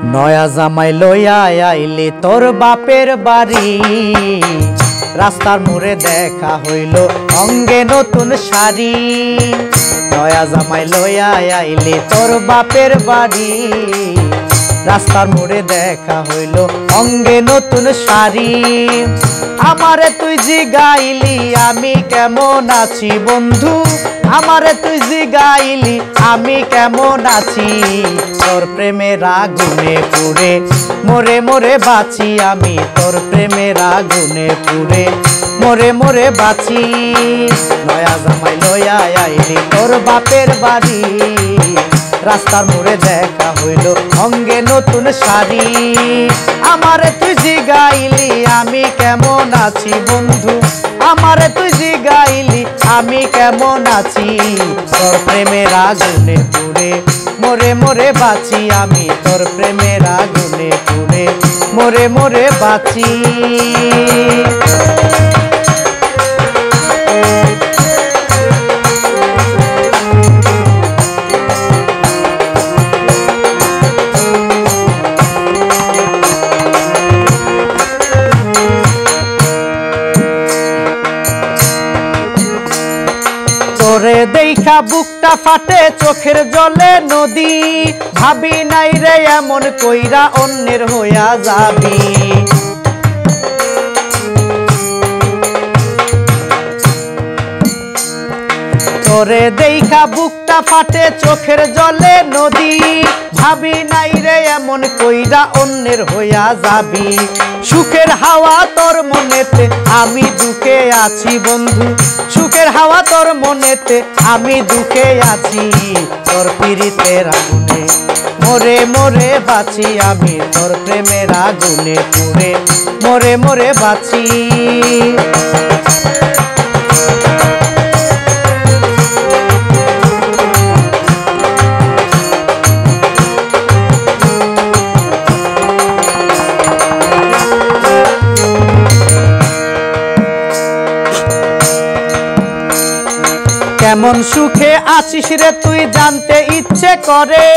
নয়া জামাই লইয়া আইলি তোর বাপের বাড়ি, রাস্তার মোড়ে দেখা হইল অঙ্গে নতুন শাড়ি। নয়া জামাই লইয়া আইলি তোর বাপের বাড়ি, রাস্তার মোড়ে দেখা হইল অঙ্গে নতুন শাড়ি। আমারে তুই জিগাইলি আমি কেমন আছি বন্ধু, আমারে তুই জিগাইলি আমি কেমন আছি। তোর প্রেমের আগুনে পুড়ে মরে মরে বাঁচি আমি, তোর প্রেমের আগুনে পুড়ে মরে মরে বাঁচি। নয়া জামাই লইয়া আইলি তোর বাপের বাড়ি, রাস্তার মোড়ে দেখা হইল অঙ্গে নতুন শাড়ি। আমারে তুই জিগাইলি আমি কেমন আছি বন্ধু, আমারে তুই জিগাইলি আমি কেমন আছি। তোর প্রেমের আগুনে পুড়ে মরে মরে বাঁচি আমি, তোর প্রেমের আগুনে পুড়ে মরে মরে বাঁচি। তোরে দেখা বুকটা ফাটে চোখের জলে নদী, ভাবি নাই রে এমন কইরা অন্যের হইয়া যাবি। তোরে দেখা বুকটা ফাটে চোখের জলে নদী, ভাবি নাই রে এমন কইরা অন্যের হইয়া যাবি। সুখের হাওয়া তোর মনেতে আমি দুঃখে আছি বন্ধু, সুখের হাওয়া তোর মনেতে আমি দুঃখে আছি। তোর পীড়িতের আগুনে মরে মরে বাঁচি আমি, তোর প্রেমের আগুনে পুড়ে মরে মরে বাঁচি। কেমন সুখে আছিস রে তুই জানতে ইচ্ছে করে,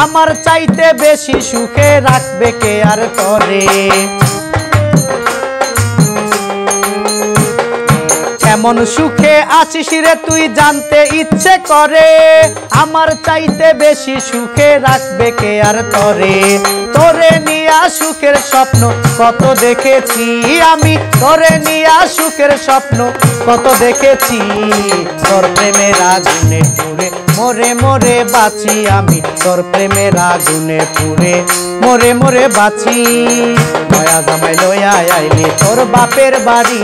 আমার চাইতে বেশি সুখে রাখবে কে আর তরে। কেমন সুখে আছিস রে তুই জানতে ইচ্ছে করে, আমার চাইতে বেশি সুখে রাখবে কে আর তরে। তোরে নিয়া সুখের স্বপ্ন কত দেখেছি আমি, তোরে নিয়া সুখের স্বপ্ন কত দেখেছি। তোর প্রেমের আগুনে পুড়ে মরে মরে বাঁচি আমি, তোর প্রেমের আগুনে পুড়ে মরে মরে বাঁচি। নয়া জামাই লইয়া আইলি তোর বাপের বাড়ি,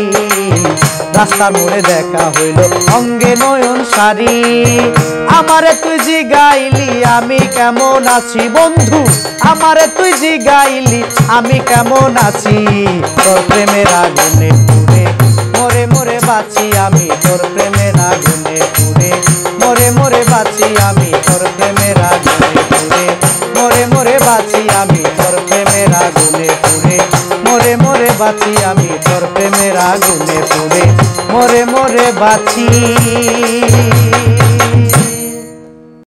রাস্তার মোড়ে দেখা হইল অঙ্গে নয়ন শাড়ি। আমারে তুই জিগাইলি আমি কেমন আছি বন্ধু, আমারে তুই জিগাইলি আমি কেমন আছি। তোর প্রেমের আগুনে পুড়ে মরে মরে বাঁচি আমি, তোর প্রেমের আগুনে পুড়ে মরে মরে বাঁচি আমি, তোর প্রেমের আগুনে পুড়ে মরে মরে বাঁচি আমি, তোর প্রেমের আগুনে পুড়ে মরে মরে বাঁচি আমি, তোর প্রেমের আগুনে পুড়ে মরে মরে বাঁচি।